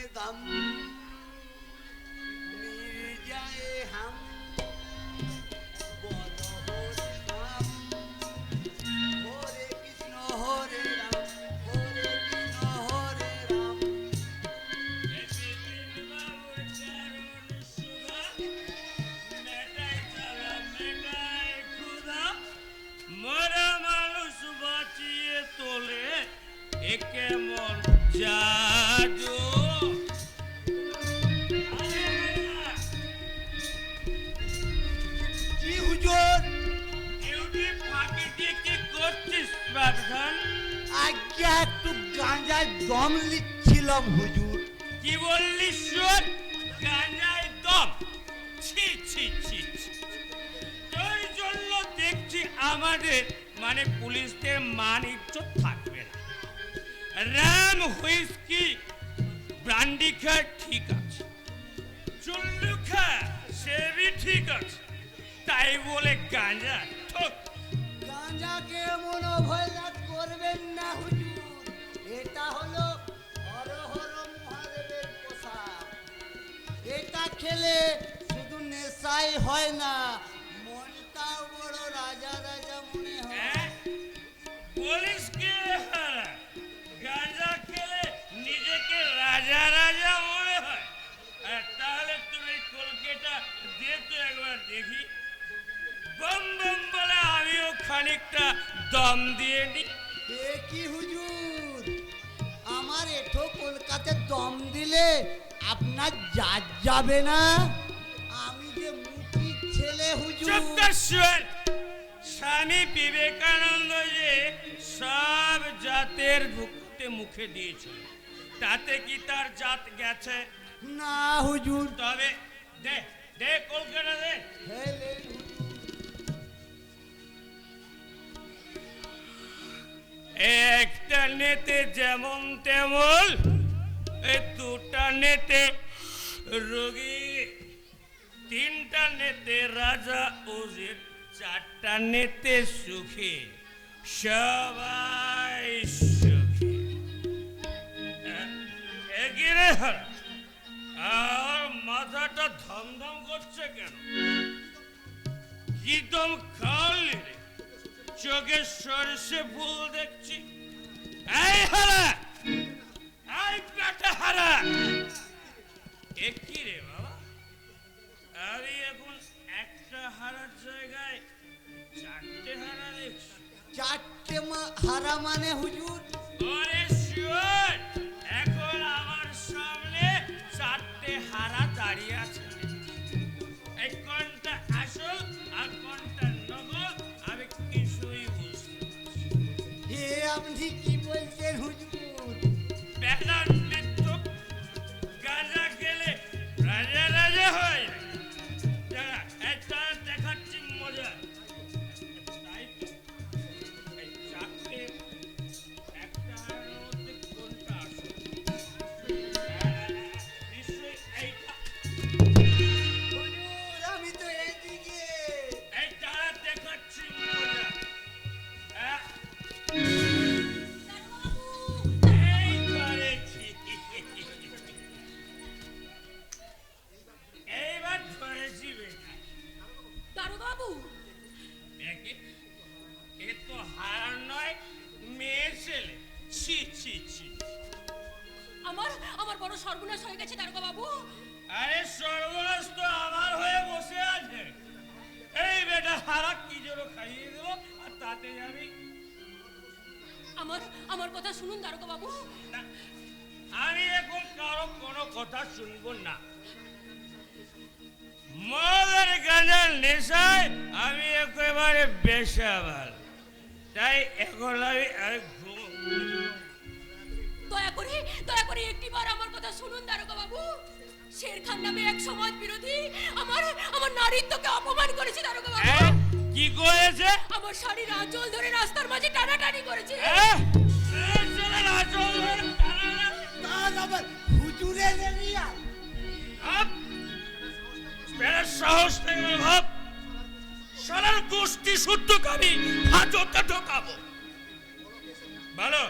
दम मिल जाए हम बोलो हरे राम हरे कृष्ण हरे राम हरे कृष्ण हरे राम মরা মানুষ বাঁচিয়ে তোলে একে মন জাদু কি হুজুর ডিউটি ফাঁকি দিয়ে কি করছিস বাবধান আজ্ঞা একটু গাঁজায় দম লিখছিলাম হুজুর কি বললি শোন গাঁজায় দম ছি ছি ছি ছি। তোর জন্য দেখছি আমাদের মানে পুলিশদের মান ইজ্জত থাকবে না রাম হুইস্কি ব্রান্ডি খা ঠিক আছে চুল্লু খা সে भी ঠিক আছে তাই বলে গাঁজা ঠক গাঁজাকে মনোভয়লা করবেন না হুজুর এটা হলো হর হর মহাদেবের প্রসাদ এটা খেলে শুধু নেশাই হয় না মনটাও বড় রাজা রাজা মনে হয় হ্যাঁ? পুলিশ কে হারা গাঁজা খেলে নিজেকে রাজা রাজা মনে হয় তাহলে তুমি কলকাতা দিয়ে তো একবার দেখি বম বম বলে আমিও খানিকটা দম দিয়ে নি এ কি হুজুর আমার এঠো কলকাতায় দম দিলে আপনার যাবে না আমি যে মুখির ছেলে হুজুর চুপ্তাশ্বর স্বামী বিবেকানন্দ যে সব জাতের ভুক্তে মুখে দিয়েছিল তাতে কি তার জাত গেছে না হুজুর তবে দে দে কলকাতা দে হেলে হুজুর একটা নেতে যেমন তেমন এই দুটা নেতে রোগী তিনটা নেতে রাজা উজির চারটা নেতে সুখী সবাই সুখী এগিয়ে হারা আর মাথাটা ধমধম করছে কেন কি দম খাওয়ালি রে চোখে সরষে ফুল দেখছি এই হারা এই পেটা হারা এ কি রে বাবা আমি এখন একটা হারার জায়গায় চারটে হারা দেখছি চারটে হারা মানে হুজুর ওরে শিওর এখন আমার সামনে চারটে হারা দাঁড়িয়ে আছে এই কোনটা আসল আর কোনটা নকল আমি কিছুই বুঝতে হে আপনি কি বলছেন হুজুর বেলার নৃত্য গাঁজা খেলে রাজা রাজা হয় দাঁড়া, এই তারা দেখাচ্ছি মজা তাই তো এই চারটে একটা হারার মধ্যে কোনটা আসল নিশ্চয়ই এইটা হুজুর আমি তো এদিকে এই তারা দেখাচ্ছি মজা এই করেছি এইবার ধরেছি বেটা দারোগা বাবু দেখে এ তো হারার নয় মেয়ে ছেলে ছি ছি ছি আমার আমার বড় সর্বনাশ হয়ে গেছে দারোগা বাবু আরে সর্বনাশ তো আমার হয়ে বসে আছে এই বেটা হারা কি জন্য খাইয়ে দেবো আর তাতে যাবি আমার আমার কথা শুনুন দারোগা বাবু না আমি এখন কারো কোনো কথা শুনবো না মদের গাঁজার নেশায় আমি একেবারে বেসামাল তাই এখন আমি দয়া করে একটিবার আমার কথা শুনুন দারোগা বাবু শের খান নামে এক সমাজ বিরোধী আমার আমার নারীত্বকে অপমান করেছে দারোগা বাবু কি করেছে আমার শাড়ির আঁচল ধরে রাস্তার মাঝে টানাটানি করেছে তার আবার হুজুরের এরিয়া সাহস থেকে ভাব সারার গোষ্ঠী শুদ্ধ কবি হাজতে ঢোকাবো বলো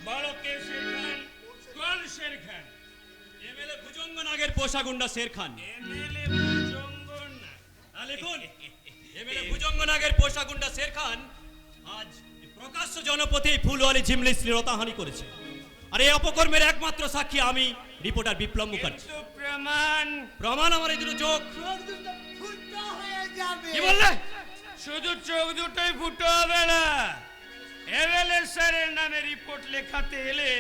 বলো কে শের খান কোন শের খান এমএলএ ভুজঙ্গনাগের পোষা গুন্ডা শের খান। এমএলএ ভুজঙ্গন না। লিখুন, এমএলএ ভুজঙ্গনাগের পোষা গুন্ডা শের খান আজ প্রকাশ্য জনপথে ফুলওয়ালি ঝিমলি শ্লীলতাহানি করেছে। আর এই অপকর্মের একমাত্র সাক্ষী আমি, রিপোর্টার বিপ্লব মুখার্জি। কিন্তু প্রমাণ প্রমাণ আমার এই দুটো চোখ। চোখ দুটো ফুটো হয়ে যাবে। কি বললে? শুধু চোখ দুটোই ফুটো হবে না, এমএলএ স্যারের নামে রিপোর্ট লেখাতে এলে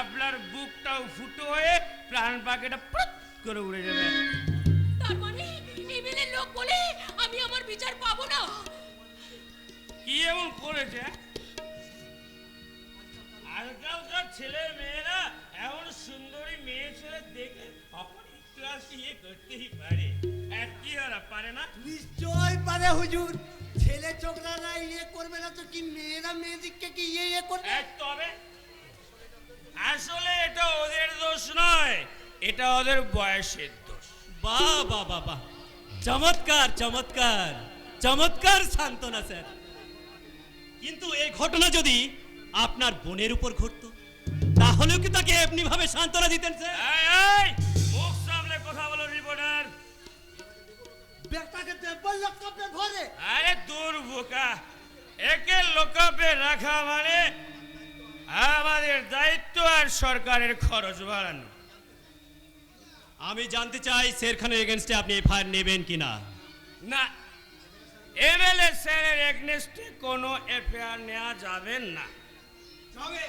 আপনার বুকটাও ফুটো হয়ে প্রাণ পাখিটা প্রত করে উড়ে যাবে। তার মানে এমএলএ লোক বলে আমি আমার বিচার পাবো না। কি এমন করেছে? আজকালকার ছেলে মেয়েরা এমন সুন্দরী মেয়ে ছেলে দেখে অপর ক্লাস ইয়ে করতেই পারে, আর কি ওরা পারে না? নিশ্চয় পারে হুজুর। ছেলে ছোকরারা ইয়ে করবে না তো কি মেয়েরা মেয়েদিককে কি ইয়ে করবে? তবে আসলে এটা ওদের দোষ নয়, এটা ওদের বয়সের দোষ। বাহ বাহ বাহ বাহ, চমৎকার চমৎকার চমৎকার সান্ত্বনা স্যার। কিন্তু এই ঘটনা যদি আপনার বোনের উপর ঘটতো তাহলেও কি তাকে এমনি ভাবে সান্ত্বনা দিতেন স্যার? এই, এই, মুখ সামলে কথা বলো রিপোর্টার। বেটাকে দেবল লক্ষ্যে ভরে। আরে দূর বোকা, একে লোকাপে রাখা মানে আমাদের দায়িত্ব আর সরকারের খরচ বাড়ানো। আমি জানতে চাই শের খানের এগেনস্টে আপনি এফআইআর নেবেন কিনা? না, এমএলএ স্যারের এগনেস্টে কোনো এফআইআর নেওয়া যাবে না। যাবে,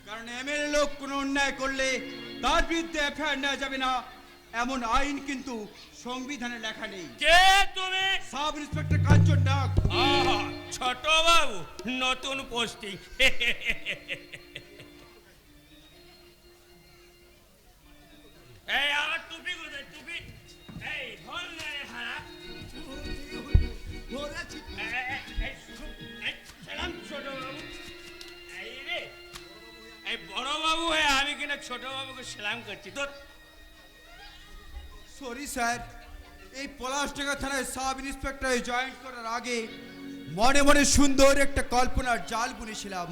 কারণ এমএলএ লোক কোনো অন্যায় করলে তার বিরুদ্ধে এফআইআর নেওয়া যাবে না, এমন আইন কিন্তু সংবিধানে লেখা নেই। কে তুমি? সাব ইন্সপেক্টর কাঞ্চন নাগ। আহা, ছোট বাবু, নতুন পোস্টিং। এই আমার টুপি কোথায়? টুপি এই ধর না রে হারা। ধরেছি। সেলাম ছোট বাবু। এই রে, এই বড় বাবু হয়ে আমি কিনা ছোট বাবুকে সেলাম করছি তোর। সরি স্যার, এই পলাশডাঙ্গা থানায় সাব ইন্সপেক্টরে জয়েন করার আগে মনে মনে সুন্দর একটা কল্পনার জাল বুনেছিলাম।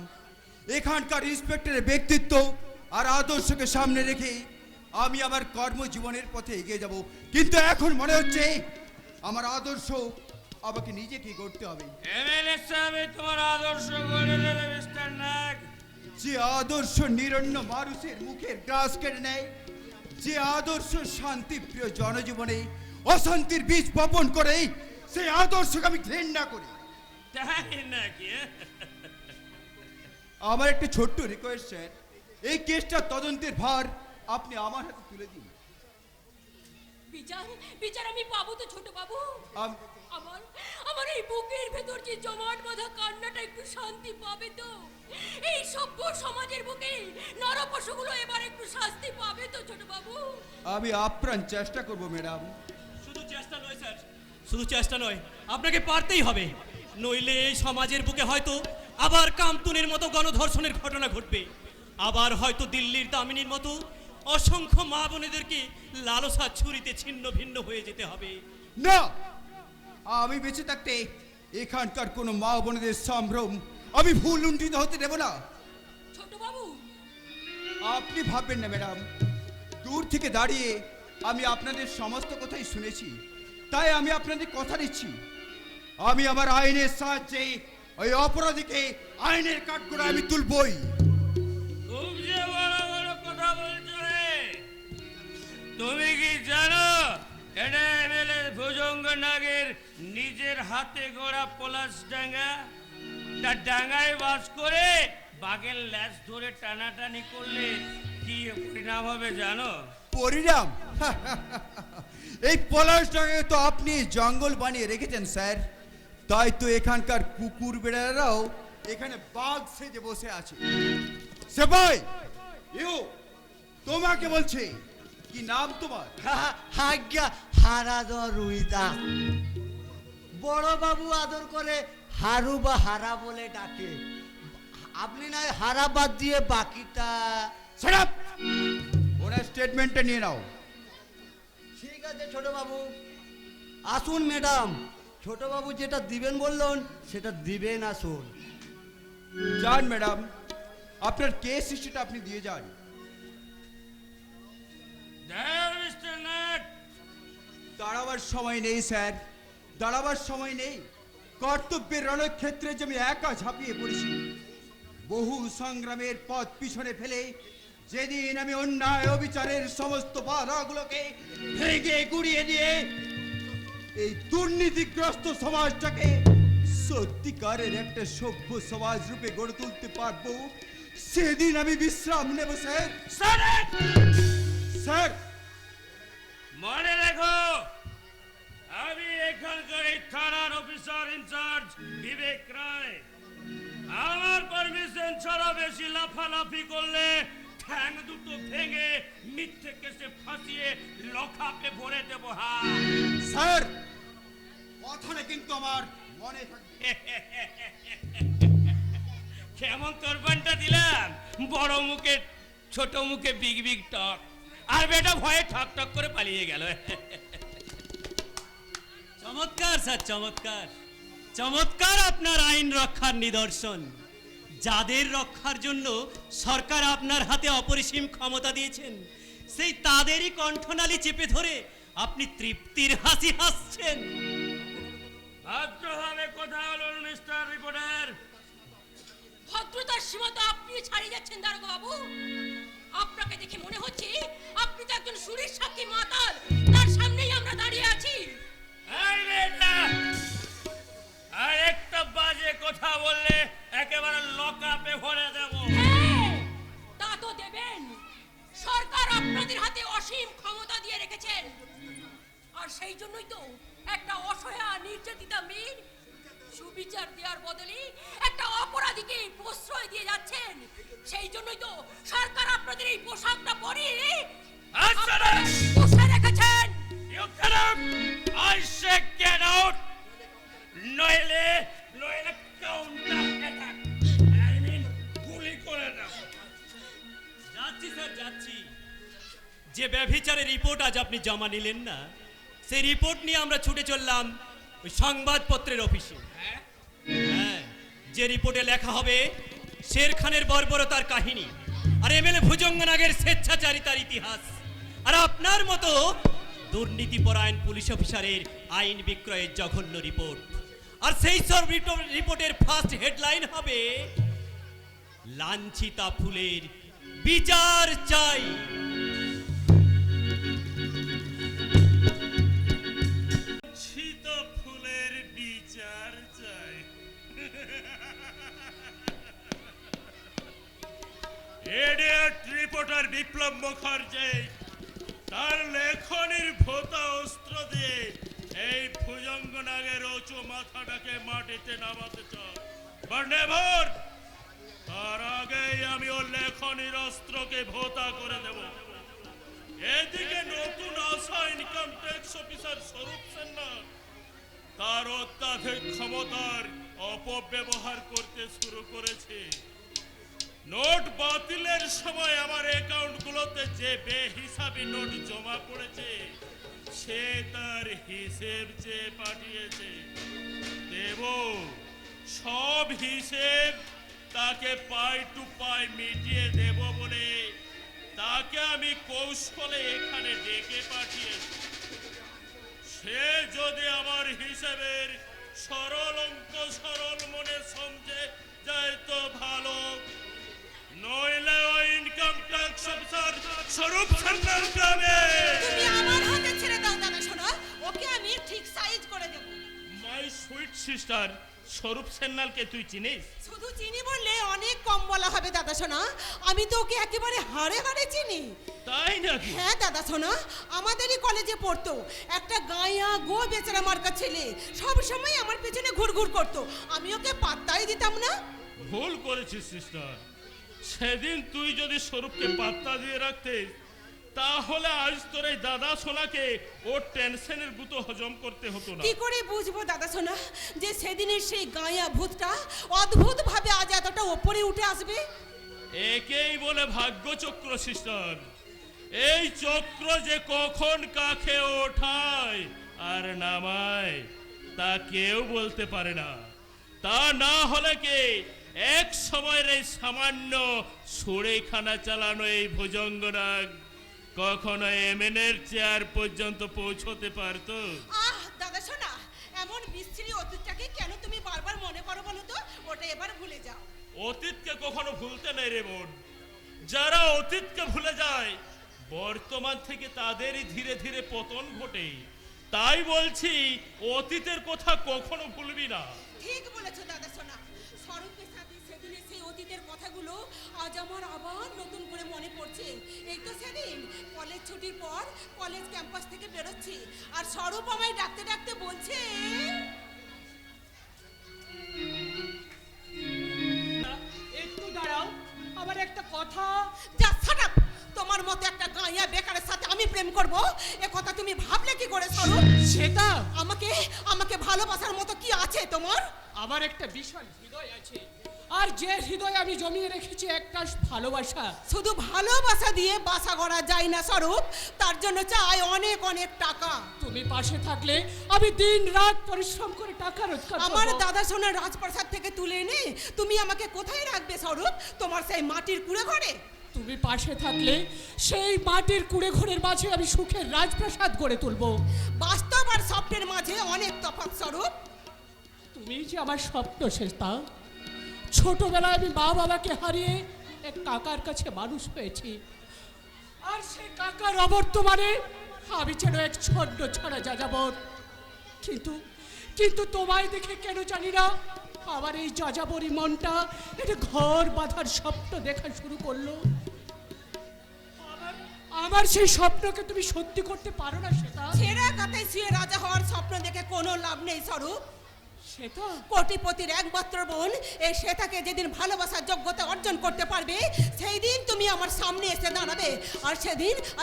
এখানকার ইন্সপেক্টরের ব্যক্তিত্ব আর আদর্শকে সামনে রেখে আমি আমার কর্মজীবনের পথে এগিয়ে যাব, কিন্তু এখন মনে হচ্ছে আমার আদর্শ আমাকে নিজেকে গড়তে হবে। এমএলএ সাহেব তোমার আদর্শ গড়ে দেবে মিস্টার নাগ। যে আদর্শ নিরন্ন মানুষের মুখের গ্রাস কেড়ে নেয়, যে আদর্শ শান্তিপ্রিয় জনজীবনে অশান্তির বীজ বপন করে, সেই আদর্শকে আমি ঘৃণা করি। তাই নাকি? আমার একটা ছোট্ট রিকোয়েস্ট স্যার, এই কেসটা তদন্তের ভার আপনি আমার হাতে তুলে দিন। বিচার বিচার আমি পাবো তো ছোট বাবু? আম- আমার আমার এই বুকের ভেতর যে জমাট বাঁধা কান্নাটা একটু শান্তি পাবে তো? এই সভ্য সমাজের বুকে নরপশুগুলো এবার একটু শাস্তি পাবে তো ছোট বাবু? আমি আপ্রাণ চেষ্টা করব ম্যাডাম। শুধু চেষ্টা নয় স্যার, শুধু চেষ্টা নয়, আপনাকে পারতেই হবে, নইলে এই সমাজের বুকে হয়তো আবার কামতুনের মতো গণধর্ষণের ঘটনা ঘটবে, আবার হয়তো দিল্লির দামিনীর মতো অসংখ্য মা বোনেদেরকে লালসা ছুরিতে ছিন্ন ভিন্ন হয়ে যেতে হবে। না, আমি বেঁচে থাকতে এখানকার কোনো মা বোনেদের সম্ভ্রম আমি ভুল লুণ্ঠিত হতে দেব না। ছোট বাবু, আপনি ভাববেন না ম্যাডাম, দূর থেকে দাঁড়িয়ে আমি আপনাদের সমস্ত কথাই শুনেছি, তাই আমি আপনাদের কথা দিচ্ছি, আমি আমার আইনের সাহায্যে ওই অপরাধীকে আইনের কাঠগড়ায় আমি তুলবই। খুব যে বড় বড় কথা বলছো রে। তুমি কি জানো এটা এমএলএ ভুজঙ্গ নাগের নিজের হাতে গড়া পলাশডাঙ্গা? তার ডাঙ্গায় বাস করে বাঘের ল্যাজ ধরে টানাটানি করলে কি পরিণাম হবে জানো? পরিণাম? এই পলাশডাঙ্গায় তো আপনি জঙ্গল বানিয়ে রেখেছেন স্যার, তাই তো এখানকার কুকুর বেড়ারাও এখানে বাঘ সেজে বসে আছে। সেবাই, ইউ তোমাকে বলছে, কি নাম তোমার? আজ্ঞা হারাধর রুইদা। বড় বাবু আদর করে হারু বা হারা বলে ডাকে। আপনি না হারা বাদ দিয়ে বাকিটা। Shut up! ওনার স্টেটমেন্টটা নিয়ে নাও। ঠিক আছে ছোট বাবু, আসুন ম্যাডাম। ছোট বাবু যেটা দিবেন বললেন সেটা দিবেন, আসুন। যান ম্যাডাম, আপনার কেস হিস্ট্রিটা আপনি দিয়ে যান। There, Mr. Nut. দাঁড়াবার সময় নেই স্যার, দাঁড়াবার সময় নেই। কর্তব্যের রণক্ষেত্রে যে আমি একা ঝাঁপিয়ে পড়েছি, বহু সংগ্রামের পথ পিছনে ফেলে যেদিন আমি অন্যায় অবিচারের সমস্ত বাধাগুলোকে ভেঙে গুড়িয়ে দিয়ে এই দুর্নীতিগ্রস্ত সমাজটাকে সত্যিকারের একটা সভ্য সমাজ রূপে গড়ে তুলতে পারবো, সেদিন আমি বিশ্রাম নেব স্যার। স্যার মনে রেখো, আমি এখানকার এই থানার অফিসার ইনচার্জ বিবেক রায়। আমার পারমিশন ছাড়া বেশি লাফালাফি করলে ঠ্যাং দুটো ভেঙে মিথ্যে কেসে ফাঁসিয়ে লকআপে ভরে দেবো। স্যার, কথাটা কিন্তু আমার মনে থাকবে। কেমন তোরবানটা দিলাম, বড় মুখে ছোট মুখে বিগ বিগ টক, আর বেটা ভয়ে ঠক ঠক করে পালিয়ে গেল। চমৎকার স্যার, চমৎকার চমৎকার আপনার আইন রক্ষার নিদর্শন। যাদের রক্ষার জন্য সরকার আপনার হাতে অপরিসীম ক্ষমতা দিয়েছেন, সেই তাদেরই কণ্ঠনালী চেপে ধরে আপনি তৃপ্তির হাসি হাসছেন। ভদ্রভাবে কথা বলুন মিস্টার রিপোর্টার। ভদ্রতার সীমা তো আপনি ছাড়িয়ে যাচ্ছেন দারোগা বাবু। আপনাকে দেখে মনে হচ্ছে আপনি তো একজন সুরের সাক্ষী মাতাল, তার সামনেই আমরা দাঁড়িয়ে আছি। এই বেটা, আর একটা বাজে কথা বললে একেবারে লকআপে ভরে দেব। হ্যাঁ, তা তো দেবেন। সরকার আপনাদের হাতে অসীম ক্ষমতা দিয়ে রেখেছেন, আর সেই জন্যই তো একটা অসহায় নির্যাতিতা মেয়ের সুবিচার দেওয়ার বদলে একটা অপরাধীকে প্রশ্রয় দিয়ে যাচ্ছেন। সেই জন্যই তো সরকার আপনাদের এই পোশাকটা পরিয়ে আপনাদের পুষে রেখেছেন। You get out! I say get out! নইলে কাউন্টার অ্যাটাক, I mean গুলি করে দাও। যাচ্ছি স্যার, যাচ্ছি। যে ব্যভিচারের রিপোর্ট আজ আপনি জমা নিলেন না, সেই রিপোর্ট নিয়ে আমরা ছুটে চললাম ওই সংবাদপত্রের অফিসে। হ্যাঁ, যে রিপোর্টে লেখা হবে শের খানের বর্বরতার কাহিনী, আর এমএলএ ভুজঙ্গনাগের স্বেচ্ছাচারিতার ইতিহাস, আর আপনার মতো দুর্নীতিপরায়ণ পুলিশ অফিসারের আইন বিক্রয়ের জঘন্য রিপোর্ট। আর সেই সব রিপোর্টের ফার্স্ট হেডলাইন হবে লাঞ্ছিতা ফুলের বিচার চাই। লাঞ্ছিত ফুলের বিচার চাই। ইডিয়েট রিপোর্টার বিপ্লব মুখার্জি তার লেখনির ভোতা অস্ত্র দিয়ে এই ভুজঙ্গনাগের উঁচু মাথাটাকে মাটিতে নামাতে চায়, বাট নেভার। তার আগেই আমি ওর লেখনির অস্ত্রকে ভোতা করে দেব। এদিকে নতুন আসা ইনকাম ট্যাক্স অফিসার স্বরূপ সেননা তার অত্যাধিক ক্ষমতার অপব্যবহার করতে শুরু করেছে। নোট বাতিলের সময় আমার অ্যাকাউন্টগুলোতে যে বেহিসাবি নোট জমা পড়েছে, সে তার হিসেব চেয়ে পাঠিয়েছে। দেব সব হিসেব তাকে পাই টু পাই মিটিয়ে দেব বলে তাকে আমি কৌশলে এখানে ডেকে পাঠিয়েছি। সে যদি আমার হিসেবের সরল অঙ্ক সরল মনে সমঝে যায় তো ভালো, নইলে ওই ইনকাম ট্যাক্স অফিসার স্বরূপ সান্যাল গ্রামে। তুমি আমার হাতে ছেড়ে দাও দাদা শোনো, ওকে আমি ঠিক সাইজ করে দেব। মাই সুইট সিস্টার, স্বরূপ সান্যালকে তুই চিনিস? শুধু চিনি বললে অনেক কম বলা হবে দাদা শোনা, আমি তো ওকে একেবারে হাড়ে হাড়ে চিনি। তাই নাকি? হ্যাঁ দাদা শোনা, আমাদেরই কলেজে পড়তো একটা গায়া গো বেচারা মার্কা ছেলে, সব সময় আমার পেছনে ঘুরঘুর করতো, আমি ওকে পাত্তাই দিতাম না। ভুল করেছিস সিস্টার। সেদিন তুই যদি স্বরূপকে পাত্তা দিয়ে রাখতে, তাহলে আজ তোর এই দাদা সোনাকে ওর টেনশনের গুতো হজম করতে হতো না। কি করে বুঝবো দাদা শোনা যে সেদিনের সেই গায়া ভূতটা অদ্ভুত ভাবে আজ এতটা ওপরে উঠে আসবে? একেই বলে ভাগ্যচক্র সিস্টার। এই চক্র যে কখন কাকে ওঠায় আর নামায় তা কেউ বলতে পারে না। তা না হলে কে এক সময়ের এই সামান্য সুরেখানা চালানো এই ভুজঙ্গনাগ কখনো এমএনএর চেয়ার পর্যন্ত পৌঁছতে পারতো? দাদা শোনা, এমন বিশ্রী অতীতটাকে কেন তুমি বারবার মনে করো বলো তো? ওটা এবার ভুলে যাও। অতীতকে কখনো ভুলতে নেই রে বোন। যারা অতীতকে ভুলে যায় বর্তমান থেকে তাদেরই ধীরে ধীরে পতন ঘটে। তাই বলছি অতীতের কথা কখনো ভুলবি না। ঠিক বলেছো দাদা শোনা। স্বরূপের সাথে সেদিনের সেই অতীতের কথাগুলো আজ আমার আবার নতুন করে মনে পড়ছে। এই তো সেদিন কলেজ ছুটির পর কলেজ ক্যাম্পাস থেকে বেরোচ্ছি, আর স্বরূপ আমায় ডাকতে ডাকতে বলছে, একটু দাঁড়াও, আমার একটা কথা। যা শাট আপ! তোমার মতো একটা গাঁয়া বেকারের সাথে আমি প্রেম করব, এ কথা তুমি ভাবলে কি করে স্বরূপ? সেটা আমাকে আমাকে ভালোবাসার মতো কি আছে তোমার? আমার একটা বিশাল হৃদয় আছে, আর যে হৃদয় আমি জমিয়ে রেখেছি একটা ভালোবাসা। শুধু ভালোবাসা দিয়ে বাসা করা যায় না স্বরূপ, তার জন্য চাই অনেক অনেক টাকা। তুমি পাশে থাকলে আমি দিন রাত পরিশ্রম করে টাকা রোজগার করব। আমার দাদা সোনার রাজপ্রাসাদ থেকে তুলে এনে তুমি আমাকে কোথায় রাখবে স্বরূপ? তোমার সেই মাটির কুড়ে ঘরে? তুমি পাশে থাকলে সেই মাটির কুড়ে ঘরের মাঝে আমি সুখের রাজপ্রাসাদ গড়ে তুলবো। বাস্তব আর স্বপ্নের মাঝে অনেক তফাৎ স্বরূপ। তুমি যে আমার স্বপ্ন শেষতা। ছোটবেলায় আমি মা বাবাকে হারিয়ে এক কাকার কাছে মানুষ হয়েছি, আর সেই কাকার অবর্তমানে আমি যেন এক ছন্ন ছাড়া যাযাবর। কিন্তু কিন্তু তোমায় দেখে কেন জানি না আমার এই যাযাবরী মনটা একটা ঘর বাঁধার স্বপ্ন দেখা শুরু করলো। আমার সেই স্বপ্নকে তুমি সত্যি করতে পারো না সেটা? ছেঁড়া কাতায় শুয়ে রাজা হওয়ার স্বপ্ন দেখে কোনো লাভ নেই স্বরূপ। সেটা কোটিপতির একমাত্র বোন এই শ্বেতাকে যেদিন ভালোবাসার যোগ্যতা অর্জন করতে পারবে, সেই দিন তুমি আমার সামনে এসে দাঁড়াবে, আর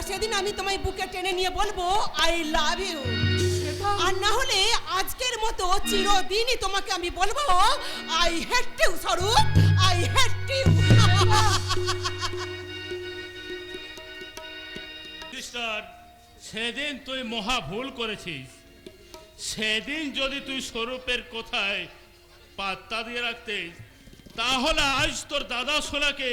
সেদিন আমি তোমায় বুকে টেনে নিয়ে বলবো আই লাভ ইউ। আর না হলে আজকের মতো চিরদিনই তোমাকে আমি বলবো আই হেট ইউ স্বরূপ, আই হেট ইউ। সিস্টার, সেদিন তুই মহা ভুল করেছিস। সেদিন যদি তুই স্বরূপের কথায় পাত্তা দিয়ে রাখতিস, তাহলে আজ তোর দাদা সোনাকে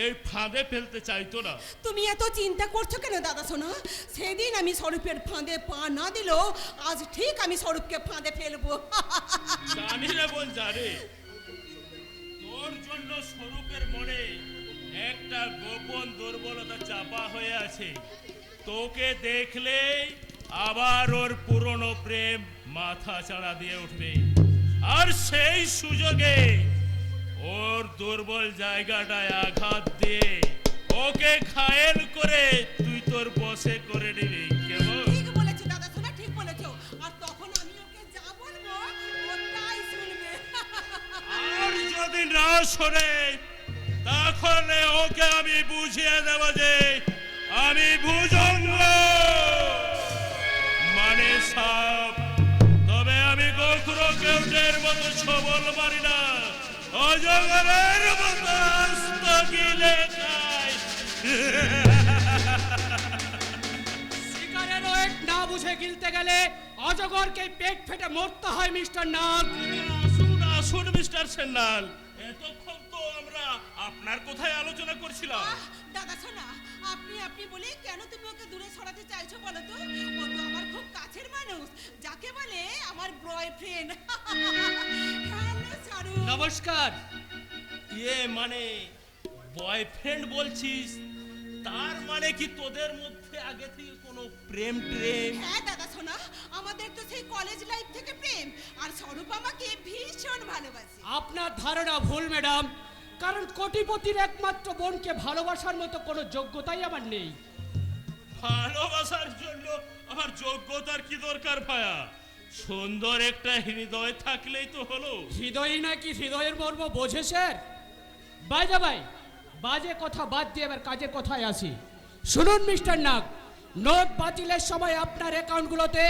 এই ফাঁদে ফেলতে চাইতো না। তুমি এত চিন্তা করছো কেন দাদা সোনা? সেদিন আমি স্বরূপের ফাঁদে পা না দিলেও আজ ঠিক আমি স্বরূপকে ফাঁদে ফেলবো। জানি রে বোন, জানি তোর জন্য স্বরূপের মনে একটা গোপন দুর্বলতা চাপা হয়ে আছে। তোকে দেখলেই আবার ওর পুরনো প্রেম মাথা চাড়া দিয়ে উঠবে, আর সেই সুযোগে ওর দুর্বল জায়গাটায় আঘাত দিয়ে ওকে ঘায়েল করে তুই তোর বশে করে নিবি। কেমন? ঠিক বলেছো দাদা সোনা, ঠিক বলেছো। আর তখন আমি ওকে যা বলবো ও তাই শুনবে। আর যদি না শোনে, তাহলে ওকে আমি বুঝিয়ে দেব যে আমি ভুজঙ্গ মানে সাপ, তবে আমি কখনো কেউটের মতো সবল মারি না, অজগরের মতো আস্ত গিলে খাই। শিকারের ওয়েট না বুঝে গিলতে গেলে অজগরকে পেট ফেটে মরতে হয় মিস্টার নাগ। আসুন আসুন মিস্টার সেন্নাল, এতক্ষণ তো আমরা আপনার কথাই আলোচনা করছিলাম। দাদা সোনা, আপনি বলে কেন তুমি ওকে দূরে সরাতে চাইছো বলো তো? ও তো আমার খুব কাছের মানুষ, যাকে বলে আমার বয়ফ্রেন্ড। হ্যালো স্বরূপ। নমস্কার। মানে বয়ফ্রেন্ড বলছিস, তার মানে কি তোদের মধ্যে আগে থেকে কোনো প্রেম ট্রেম? হ্যাঁ দাদা সোনা, আমাদের তো সেই কলেজ লাইফ থেকে প্রেম, আর স্বরূপ আমাকে ভীষণ ভালোবাসে। আপনার ধারণা ভুল ম্যাডাম, কারণ কোটিপতির একমাত্র বোনকে ভালোবাসার মতো কোনো যোগ্যতাই আমার নেই। ভালোবাসার জন্য আমার যোগ্যতার কি দরকার ভায়া? সুন্দর একটা হৃদয় থাকলেই তো হলো। হৃদয়ই নাকি হৃদয়ের মর্ম বোঝে স্যার? বাইদা ভাই, বাজে কথা বাদ দিয়ে এবার কাজের কথায় আসি। শুনুন মিস্টার নাগ, নোট বাতিলের সময় আপনার অ্যাকাউন্টগুলোতে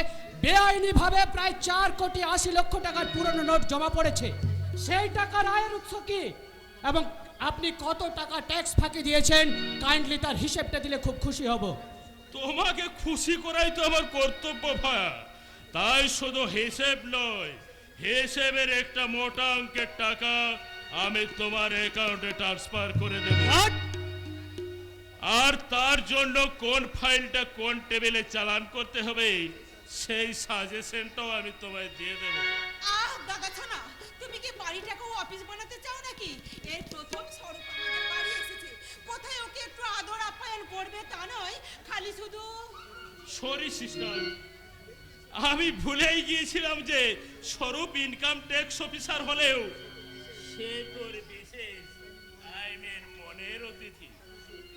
বেআইনিভাবে প্রায় 4,80,00,000 টাকার পুরনো নোট জমা পড়েছে। সেই টাকার আয়ের উৎস কি এবং আপনি কত টাকা ট্যাক্স ফাঁকি দিয়েছেন, কাইন্ডলি তার হিসেবটা দিলে খুব খুশি হব। তোমাকে খুশি করাই তো আমার কর্তব্য ভায়া। তাই শুধু হিসেব নয়, হিসেবের একটা মোটা অঙ্কের টাকা আমি তোমার অ্যাকাউন্টে ট্রান্সফার করে দেব। What? আর তার জন্য কোন ফাইলটা কোন টেবিলে চালান করতে হবে সেই সাজেশনটাও আমি তোমায় দিয়ে দেবো। দাদা ছানা, তুমি কি বাড়িটাকেও অফিস বানাতে চাও নাকি? এর প্রথম স্বরূপ আমাদের বাড়ি এসেছে, কোথায় ওকে একটু আদর আপ্যায়ন করবে তা নয়, খালি শুধু সরি সিস্টার, আমি ভুলেই গিয়েছিলাম যে স্বরূপ ইনকাম ট্যাক্স অফিসার হলেও সে তোর বিশেষ মনের অতিথি।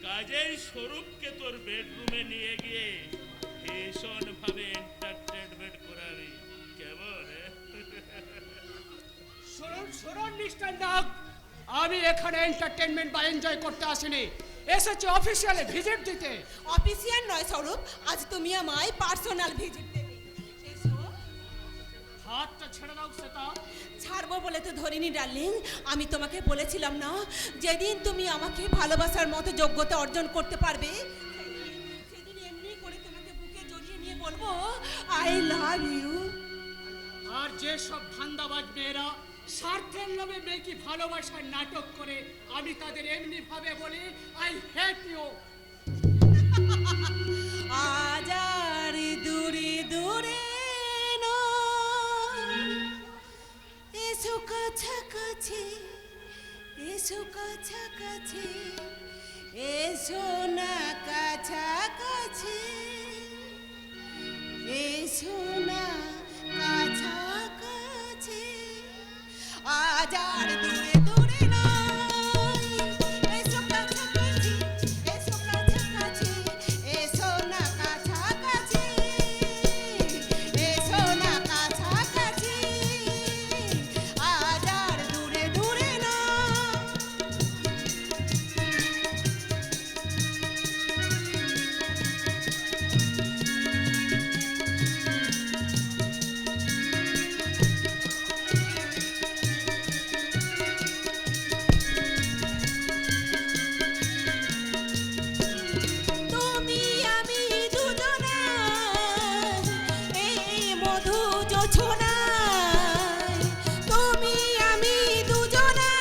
কাজেই স্বরূপকে তোর বেডরুমে নিয়ে গিয়ে ভীষণ ভাবে এন্টারটেনমেন্ট করাবি, কেমন? শুনুন মিস্টার নাগ, আমি এখানে এন্টারটেনমেন্ট বা এনজয় করতে আসিনি, এসেছি অফিসিয়ালি ভিজিট দিতে। অফিসিয়াল নয় স্বরূপ, আজ তুমি আমায় পার্সোনাল ভিজিট দেবে। এসো। হাতটা ছেড়ে দাও সেটা। ছাড়বো বলে তো ধরিনি ডার্লিং, আমি তোমাকে বলেছিলাম না যেদিন তুমি আমাকে ভালোবাসার মতো যোগ্যতা অর্জন করতে পারবে সেদিন এমনি করে তোমাকে বুকে জড়িয়ে নিয়ে বলবো আই লাভ ইউ। আর যে সব ধান্দাবাজ মেয়েরা স্বার্থের লোভে মেয়েকে ভালোবাসার নাটক করে, আমি তাদের এমনি ভাবে বলি আই হেট ইউ। আজ আর দূরে দূরে এসো কাছাকাছি, এসো কাছাকাছি, এসো না কাছাকাছি, এসো না কাছাকাছি, আজ আর দূরে দূরে নয়, এসো কাছাকাছি, এসো কাছাকাছি, এসো না কাছাকাছি, এসো না কাছাকাছি, আজ আর দূরে দূরে নয়। তুমি আমি দুজনে এই মধু জোছনায়, তুমি আমি দুজনে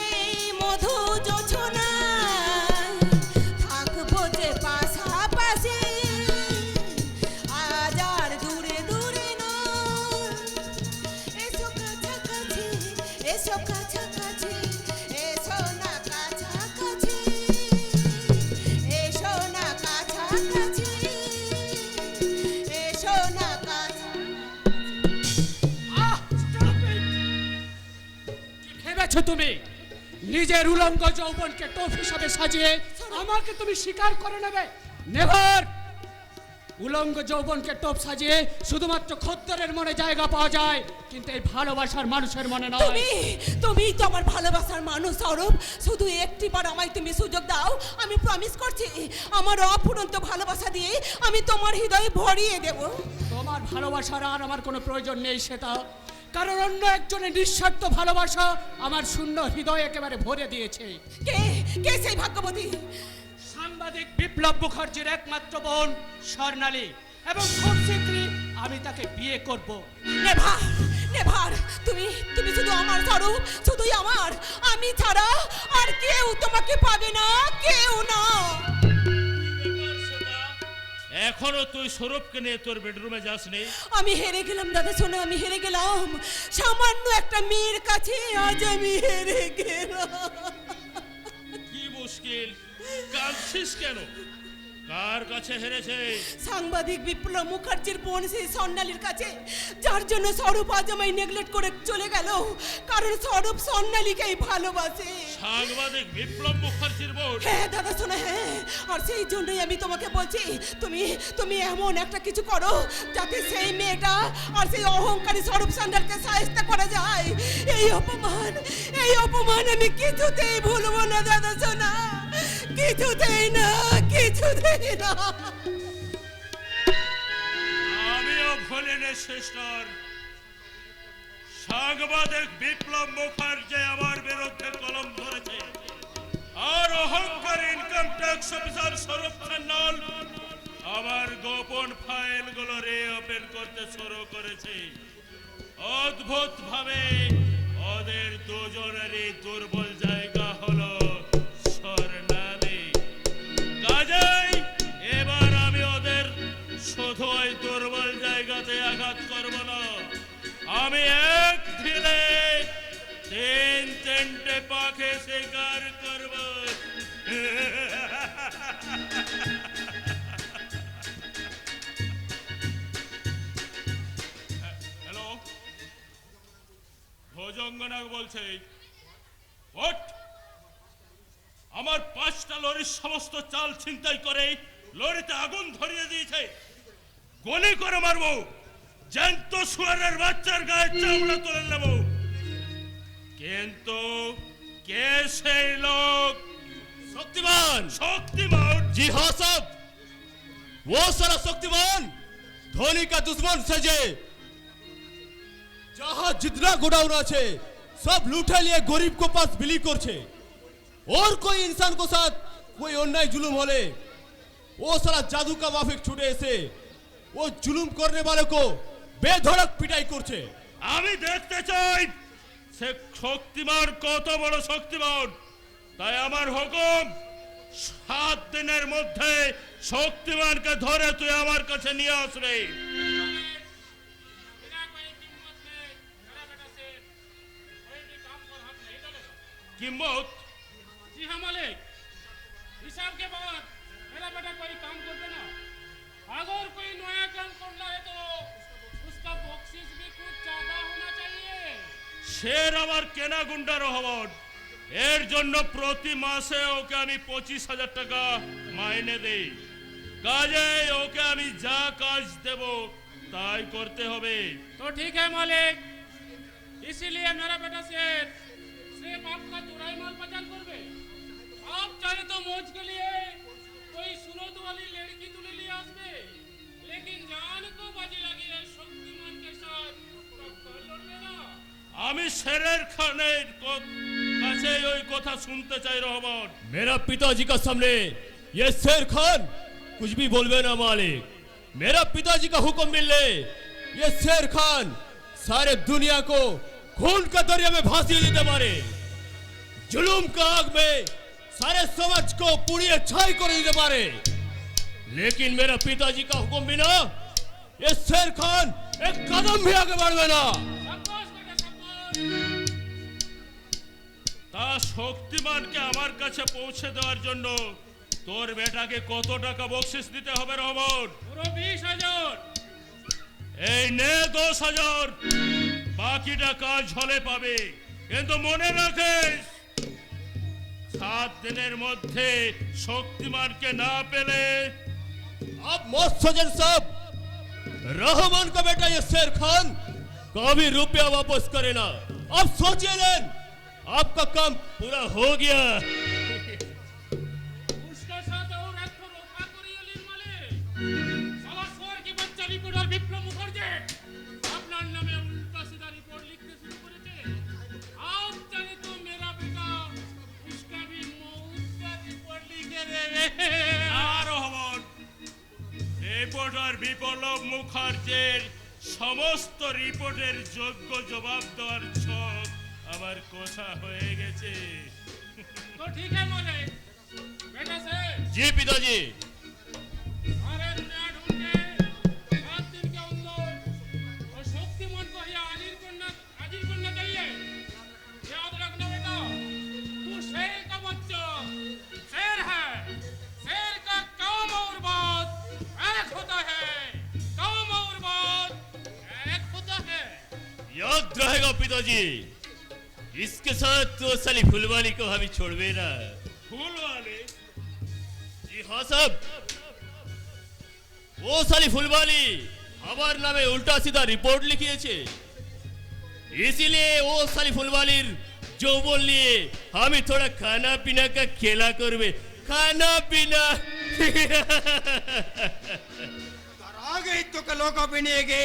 এই মধু জোছনায়, থাকবো যে পাশাপাশি, আজ আর দূরে দূরে নয়, এসো কাছাকাছি, এসো কাছাকাছি, এসো না কাছাকাছি, এসো না কাছাকাছি, এসো না কাছাকাছি। ভেবেছো তুমি নিজের উলঙ্গ যৌবনকে টোপ হিসাবে সাজিয়ে আমাকে তুমি স্বীকার করে নেবে? নেভার। উলঙ্গ যৌবনকে টোপ সাজিয়ে শুধুমাত্র খদ্দরের মনে জায়গা পাওয়া যায়, কিন্তু এই ভালোবাসার মানুষের মনে নয়। তুমি তো আমার ভালোবাসার মানুষ স্বরূপ, শুধু একটিবার আমায় তুমি সুযোগ দাও, আমি প্রমিস করছি আমার অফুরন্ত ভালোবাসা দিয়ে আমি তোমার হৃদয়ে ভরিয়ে দেব। তোমার ভালোবাসার আর আমার কোনো প্রয়োজন নেই সেটা, কারণ অন্য একজনের নিঃস্বার্থ ভালোবাসা আমার শূন্য হৃদয় একেবারে ভরে দিয়েছে। কে কে সেই ভাগ্যবতী? সাংবাদিক বিপ্লব মুখার্জির একমাত্র বোন স্বর্ণালী, এবং খুব শীঘ্রই আমি তাকে বিয়ে করব। নেভার, নেভার, তুমি তুমি শুধু আমার স্বরূপ, শুধুই আমার, আমি ছাড়া আর কেউ তোমাকে পাবে না, কেউ না। এখনো তুই স্বরূপকে নিয়ে তোর বেডরুমে যাসনি? আমি হেরে গেলাম দাদা, শোনো, আমি হেরে গেলাম সামান্য একটা মেয়ের কাছে, আজ আমি হেরে গেলাম। কি মুশকিল, কাঁদছিস কেন? কার কাছে হেরেছে? সাংবাদিক বিপ্লব মুখার্জির বোন সেই স্বর্ণালীর কাছে, যার জন্য স্বরূপ আজ আমায় নেগলেক্ট করে চলে গেল, কারণ স্বরূপ স্বর্ণালীকেই ভালোবাসে। সাংবাদিক বিপ্লব মুখার্জির বোন? হ্যাঁ দাদা শোনো, হ্যাঁ, আর সেই জন্যই আমি তোমাকে বলছি তুমি তুমি এমন একটা কিছু করো যাতে সেই মেয়েটা আর সেই অহংকারী স্বরূপ সান্যালকে সাহায্য করা যায়। এই অপমান আমি কিছুতেই ভুলবো না দাদা শোনা, কিছুতেই না, কিছুতেই না। আমিও ভুলিনি সিস্টার। সাংবাদিক বিপ্লব মুখার্জি আমার বিরুদ্ধে কলম ধরেছে, আর অহংকার ইনকাম ট্যাক্স অফিসার স্বরূপ সান্যাল আমার গোপন ফাইলগুলো রিওপেন করতে শুরু করেছে। অদ্ভুত ভাবে ওদের দুজনেরই দুর্বল জায়গা হলো স্বর্ণালী। আমি এক ঢিলে তিনটে পাখি শিকার করব। হ্যালো, ভোজঙ্গনাগ বলছে। ওঠ! আমার 5টা লরির সমস্ত চাল ছিনতাই করে লরিতে আগুন ধরিয়ে দিয়েছে। গুলি করে মারবো, জ্যান্ত শুয়ারের বাচ্চার গায়ে চামড়া তুলে নেব। কিন্তু কে সেই লোক? शक्तिमान শক্তিমান? जी हाँ साहब, वो सारा शक्तिमान धोनी का दुश्मन सजे। जहां जितना गोडाउन আছে सब लूटे लिए गरीब को पास बिली করছে। और कोई इंसान को साथ कोई अन्याय जुलूम होले वो सारा जादू का माफिक छूटे ऐसे वो जुलूम करने वाले को बेधड़क पिटाई করছে। আমি দেখতে চাই সে শক্তিমান কত বড় শক্তিমান। তাই আমার হুকুম, 7 দিনের মধ্যে শক্তিমানকে ধরে তুই আমার কাছে নিয়ে আসবে। किम्मत? जी हाँ मालिक, हिसाब के बाद मेरा बेटा कोई काम करते ना। अगर कोई नया काम करना है तो उसका बख्शिश भी कुछ ज्यादा होना चाहिए। শের আমার কেনা গুন্ডার রহমান। এর জন্য প্রতি মাসে ওকে আমি 25,000 টাকা মাইনে দেই। কাজে ওকে আমি যা কাজ দেব তাই করতে হবে। तो ठीक है मालिक, इसीलिए मेरा बेटा शेर सिर्फ आपका चुराई माल पहचान करबे। आप चाहे तो मौज के लिए कोई सूरत वाली लड़की तुले लिए आसबे, लेकिन जान को बाजी लगी है शक्तिमान के साथ टक्कर लड़बे ना। আমি শেরের খানের কাছে ওই কথা শুনতে চাই রহমান। मेरा पिताजी का सामने ये शेर खान कुछ भी बोलबे ना मालिक। मेरा पिताजी का हुक्म मिलने ये शेर खान सारे दुनिया को खून का दरिया में भांसी देते मारे, जुलूम का आग में सारे समाज को पूरी छाई कर देते मारे। लेकिन मेरा पिताजी का हुक्म बिना ये शेर खान एक कदम भी आगे बढ़वे ना। शाबाश बेटा शाबाश। তা শক্তিমানকে আমার কাছে পৌঁছে দেওয়ার জন্য তোর বেটাকে কত টাকা বকশিশ দিতে হবে রহমান? পুরো 20,000। এই নে 10,000, বাকিটা কাজ হলে পাবে। কিন্তু মনে রাখিস 7 দিনের মধ্যে শক্তিমানকে না পেলে अब मौत सजन साहब, रहमान का बेटा ये शेर खान कभी रुपया वापस करे ना। अब सोचिए लेन, आपका काम पूरा हो गया। उसके साथ और एक को रोका करिए लीन माले। साला सोर की बच्चा रिपोर्टर विप्लव मुखर्जी अपना नामे उल्टा सीधा रिपोर्ट लिखते शुरू करेছে। आप चाहे तो मेरा बेटा उसका भी मौत का रिपोर्ट लिखे देवे। আর রহমান, রিপোর্টার বিপ্লব মুখার্জির সমস্ত রিপোর্টের যোগ্য জবাব দেওয়ার ছক আমার কথা হয়ে গেছে। तो ठीक है माले, बेटा से जी पिताजी। सारे दुनिया ढूंढे 7 दिन के अंदर और शक्तिमान को यहाँ हाजिर करना चाहिए। याद रखना बेटा, तू शेर का बच्चा शेर है। शेर का काम और बात एक होता है, काम और बात एक होता है। याद रहेगा पिताजी। इसके साथ तो साली फुलवाली को हमें छोड़वे ना। ফুল वाले? जी हाँ साहब, वो साली फुलवाली हमार नामे उल्टा सीधा रिपोर्ट लिखिए, इसीलिए वो साली फुलवालीर जो बोल लिए हमें थोड़ा खाना पीना का खेला करवे। खाना पीना তার আগেই তোকে লোকাপে নিয়ে গে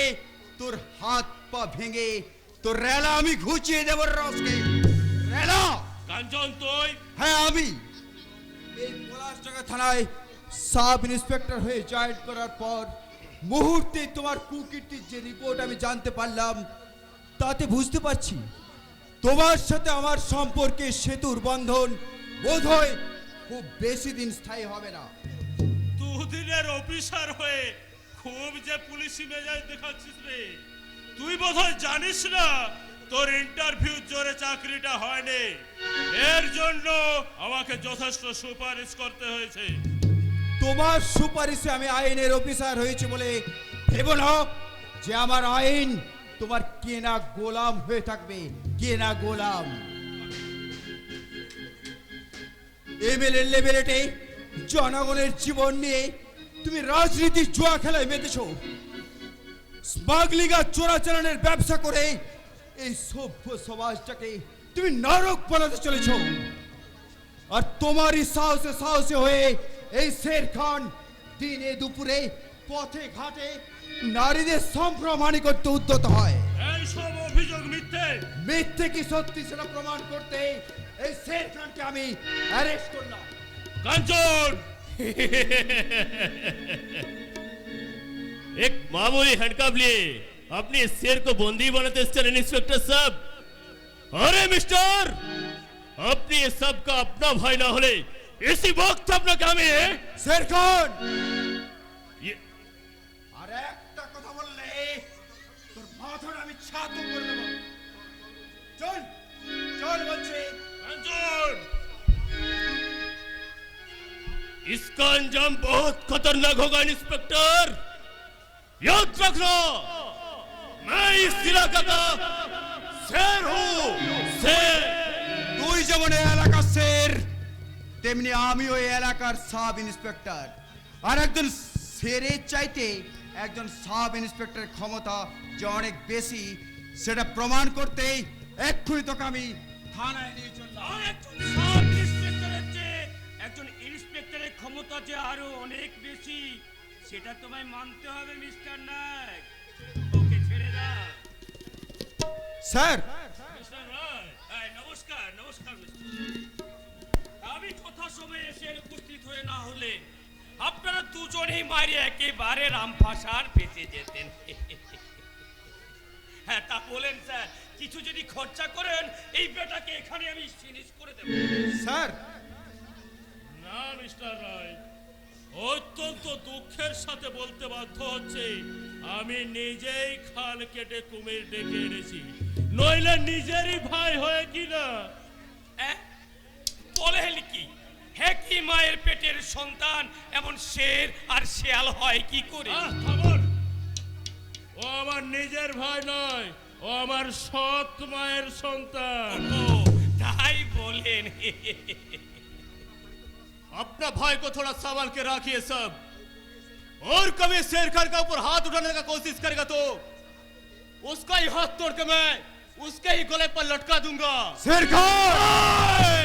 তোর হাত পা ভেঙে তোর রেলা আমি ঘুচিয়ে দেব রসকে। রেলা? কাঞ্চন তুই? হ্যাঁ আমি। এই পলাশডাঙ্গা থানায় সাব ইন্সপেক্টর হয়ে জয়েন করার পর মুহূর্তে তোমার কুকীর্তির যে রিপোর্ট আমি জানতে পারলাম তাতে বুঝতে পারছি তোমার সাথে আমার সম্পর্কে সেতুর বন্ধন বোধহয় খুব বেশি দিন স্থায়ী হবে না। দুদিনের অফিসার হয়ে খুব যে পুলিশি মেজাজ দেখাচ্ছিস রে। তুই বোধহয় জানিস না তোর ইন্টারভিউ জোরে চাকরিটা হয়নি, এর জন্য আমাকে যথেষ্ট সুপারিশ করতে হয়েছে। তোমার সুপারিশে আমি আইনের অফিসার হয়েছে বলে ভেবো না যে আমার আইন তোমার কেনা গোলাম হয়ে থাকবে, কেনা গোলাম। এমএলএ লেভেলেটে জনগণের জীবন নিয়ে তুমি রাজনীতির জুয়া খেলায় মেতেছো, স্মাগলিং আর চোরাচালানের ব্যবসা করে এই সভ্য সমাজটাকে তুমি নরক বানাতে চলেছ। আর তোমারই সাহসে সাহসে হয়ে এই শের খান দিনে দুপুরে পথে ঘাটে নারীদের সম্প্রমাণী করতে উদ্যত হয়। এই সব অভিযোগ মিথ্যে। মিথ্যে কি সত্যি সেটা প্রমাণ করতে এই শের খানকে আমি অ্যারেস্ট করলাম। কাঞ্চন, एक मामूली हैंडकफ लिए अपने शेर को बंदी बनाते चले इंस्पेक्टर साहब। अरे मिस्टर, अपने सब का अपना भाई ना होले इसी वक्त अपना काम है। শের খান, ये আর একটা কথা বললে তোর মাথাটা আমি ছাতু করে দেব। চল চল বলছি। কাঞ্চন, इसका अंजाम बहुत खतरनाक होगा इंस्पेक्टर, याद रखना। मैं इस इलाका का शेर हूँ, शेर। তুই যেমন এই এলাকার শের, তেমনি আমি ওই এলাকার সাব ইন্সপেক্টর। আর একজন শেরের চাইতে একজন সাব ইন্সপেক্টরের ক্ষমতা যে অনেক বেশি, সেটা প্রমাণ করতেই এক্ষুনি তোকে আমি থানায় নিয়ে চললাম। আর একজন সাব ইন্সপেক্টরের চেয়ে একজন ইন্সপেক্টরের ক্ষমতা যে আরো অনেক বেশি, সেটা তোমায় মানতে হবে মিস্টার নাগ। ওকে ছেড়ে দাও। স্যার, মিস্টার রায়, এই, নমস্কার নমস্কার মিস্টার। আমি কথা সময়ে এসে উপস্থিত হয়ে না হলে আপনারা দুজনেই মারি একেবারে রামফাসার পেতে যেতেন। হ্যাঁ, তা বলেন স্যার, কিছু যদি খরচা করেন এই বেটাকে এখানে আমি ফিনিশ করে দেব। স্যার, না মিস্টার রায়, অত্যন্ত দুঃখের সাথে বলতে বাধ্য হচ্ছে আমি নিজেই খাল কেটে কুমির ডেকে এনেছি, নইলে নিজেরই ভাই হয়ে কি না। বলেন কি? হ্যাঁ, কি মায়ের পেটের সন্তান এমন শের আর শেয়াল হয় কি করে? থামুন, ও আমার নিজের ভাই নয়, ও আমার সৎ মায়ের সন্তান। ও, তাই বলেন। अपना भाई को थोड़ा संभाल के रखिए सब, और कभी शेर खान का ऊपर हाथ उठाने का कोशिश करेगा तो उसका ही हाथ तोड़ के मैं उसके ही गले पर लटका दूंगा। শের খান,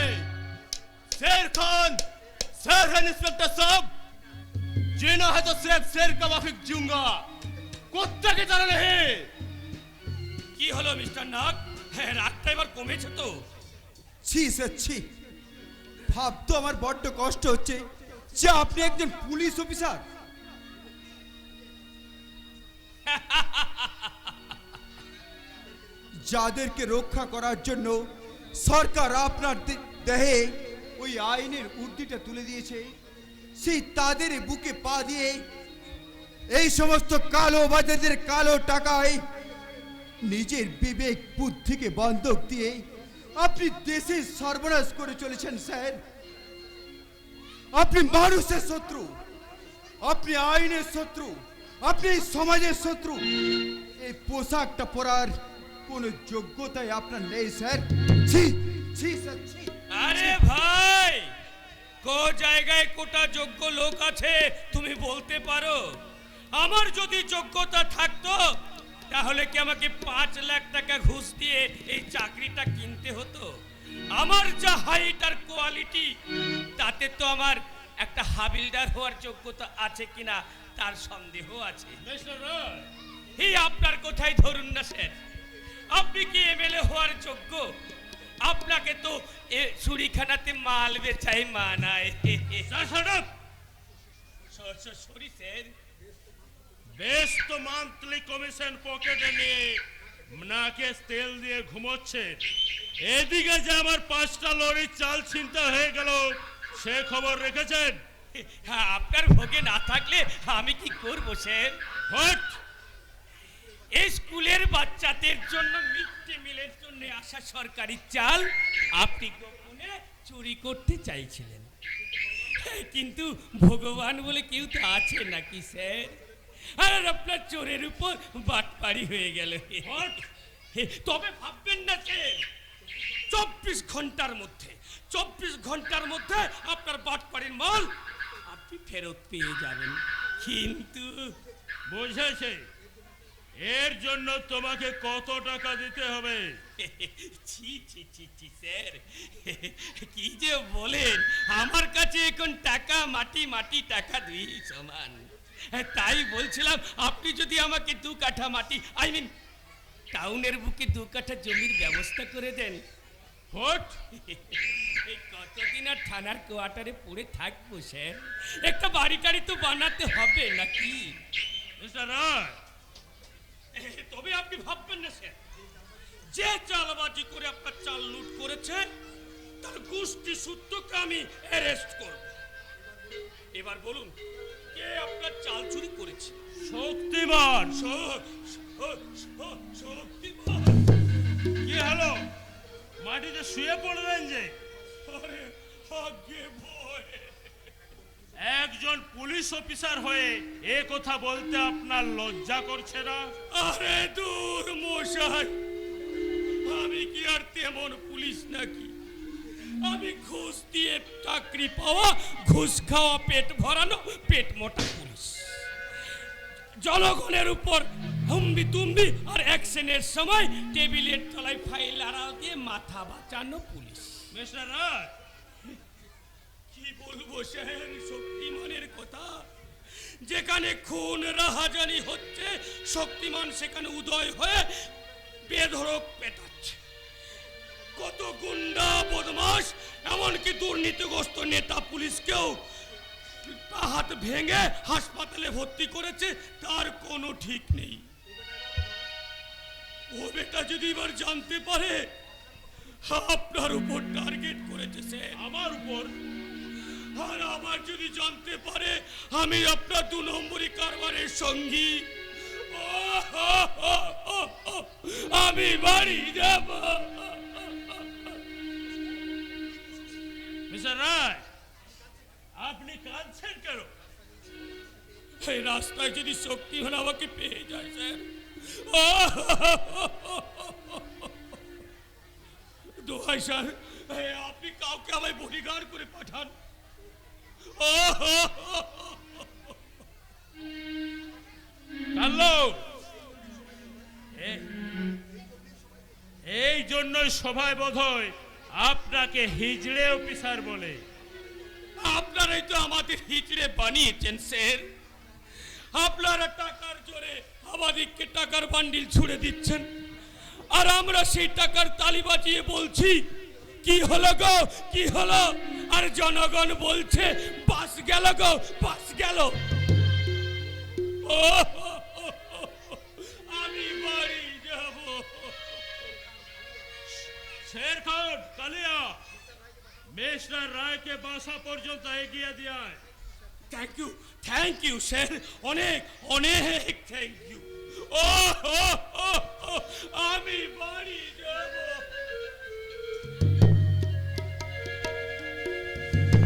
शेर खान शेर है इंस्पेक्टर साहब, जीना है तो सिर्फ शेर का वाफिक जीऊंगा, कुत्ते की तरह नहीं। কি হলো মিস্টার নাগ? হ্যাঁ, রাগটা এবার কমেছে তো? ছি স্যার ছি, ভাবতো আমার বড্ড কষ্ট হচ্ছে যে আপনি একজন পুলিশ অফিসার। যাদেরকে রক্ষা করার জন্য সরকার আপনার দেহে ওই আইনের উর্দিটা তুলে দিয়েছে, সেই তাদের বুকে পা দিয়ে এই সমস্ত কালো বাজারদের কালো টাকায় নিজের বিবেক বুদ্ধিকে বন্ধক দিয়ে আপনি দেশের সর্বনাশ করে চলেছেন স্যার। আপনি মানুষের শত্রু, আপনি আইনের শত্রু, আপনি এই সমাজের শত্রু। এই পোশাকটা পরার কোনো যোগ্যতাই আপনার নেই স্যার। ছি ছি স্যার ছি। আরে ভাই, কো জায়গায় কোটা যোগ্য লোক আছে তুমি বলতে পারো? আমার যদি যোগ্যতা থাকতো তাহলে কি আমাকে 5 লাখ টাকা ঘুষ দিয়ে এই চাকরিটা কিনতে হতো? আমার যা হাইট আর কোয়ালিটি, তাতে তো আমার একটা হাবিলদার হওয়ার যোগ্যতা আছে কিনা তার সন্দেহ আছে। মিস্টার রায়, এই আপনার কোথায় ধরুন না স্যার, আপনি কি এমএলএ হওয়ার যোগ্য? আপনাকে তো ছুরিখানাতে মাল বেচাই মানায়। Sorry sir. বেশ তো মান্থলি কমিশন পকেটে নিয়ে নাকে তেল দিয়ে ঘুমোচ্ছে, এদিকে যে আমার 5টা লরি চাল ছিনতাই হয়ে গেল সে খবর রেখেছেন? হ্যাঁ, আপনার ভোগে না থাকলে আমি কি করবো স্যার? হট! এই স্কুলের বাচ্চাদের জন্য মিড ডে মিলের জন্য আসা সরকারি চাল আপনি গোপনে চুরি করতে চাইছিলেন, কিন্তু ভগবান বলে কেউ তো আছে নাকি স্যার? আর আপনার চোরের উপর বাটপাড়ি হয়ে গেল। তবে ভাববেন না স্যার, 24 ঘন্টার মধ্যে আপনার বাটপাড়ির মাল আপনি ফেরত পেয়ে যাবেন। কিন্তু বুঝেছে, এর জন্য তোমাকে কত টাকা দিতে হবে? ছি ছি ছি ছি স্যার, কি যে বলেন, আমার কাছে এখন টাকা মাটি টাকা দুই সমান। তাই বলছিলাম, আপনি যদি আমাকে 2 কাঠা মাটি, টাউনের বুকে 2 কাঠা জমির ব্যবস্থা করে দেন। হোট, কতদিন আর থানার কোয়ার্টারে পড়ে থাকবো স্যার? একটা বাড়ি টাড়ি তো বানাতে হবে নাকি? মিস্টার রায়, তবে আপনি ভাববেন না স্যার, যে চালবাজি করে আপনার চাল লুট করেছে তার গোষ্ঠী সূত্রকে আমি অ্যারেস্ট করব। এবার বলুন, কে আপনার চাল চুরি করেছে? শক্তিমান। শক্তিমান? কি হলো, মাটিতে শুয়ে পড়লেন যে? আরে আগে ভয়। একজন পুলিশ অফিসার হয়ে এ কথা বলতে আপনার লজ্জা করছে না? আরে দূর মশাই, আমি কি আর তেমন পুলিশ নাকি? আমি ঘুষ দিয়ে চাকরি পাওয়া, ঘুষ খাওয়া, পেট ভরানো, পেট মোটা পুলিশ। জনগণের উপর হুম্বি তুম্বি আর অ্যাকশনের সময় টেবিলের তলায় ফাইল আড়াল দিয়ে মাথা বাঁচানো পুলিশ। মিস্টার রায়, কি বলবো স্যার, শক্তিমানের কথা। যেখানে খুন রাহাজানি হচ্ছে, শক্তিমান সেখানে উদয় হয়ে বেধড়ক পেটাচ্ছে। কত গুন্ডা বদমাশ, এমনকি দুর্নীতিগ্রস্ত নেতা পুলিশকেও হাত ভেঙে হাসপাতালে ভর্তি করেছে, তার কোনো ঠিক নেই। ও বেটা যদি এবার জানতে পারে আপনার উপর টার্গেট করেছে স্যার, আমার উপর? আর আবার যদি জানতে পারে আমি আপনার 2 নম্বরই কারবারের সঙ্গী, আমি বাড়ি যাব। মিস্টার রায়, আপনি কাঁদছেন কেন? এই রাস্তায় যদি শক্তিমান আমাকে পেয়ে যায় স্যার, দোহাই স্যার, আপনি কাউকে আমায় বডিগার্ড করে পাঠান। কাল্লো, এই জন্যই সবাই বোধহয় আপনাকে হিজড়ে অফিসার বলে। আপনারাই তো আমাদের হিচড়ে বানিয়েছেন স্যার। আপনারা টাকার জোরে আমাদেরকে টাকার বান্ডিল ছুড়ে দিচ্ছেন, আর আমরা সেই টাকার তালি বাজিয়ে বলছি কি হলো গো, কি হলো? আর জনগণ বলছে বাস গেল গো, বাস গেল। আমি বাড়ি যাব। শেরখান, কালিয়া, মিস্টার রায়কে বাসা পর্যন্ত এগিয়ে দিয়ায়। থ্যাংক ইউ স্যার, অনেক অনেক থ্যাংক ইউ। আমি বাড়ি যাব।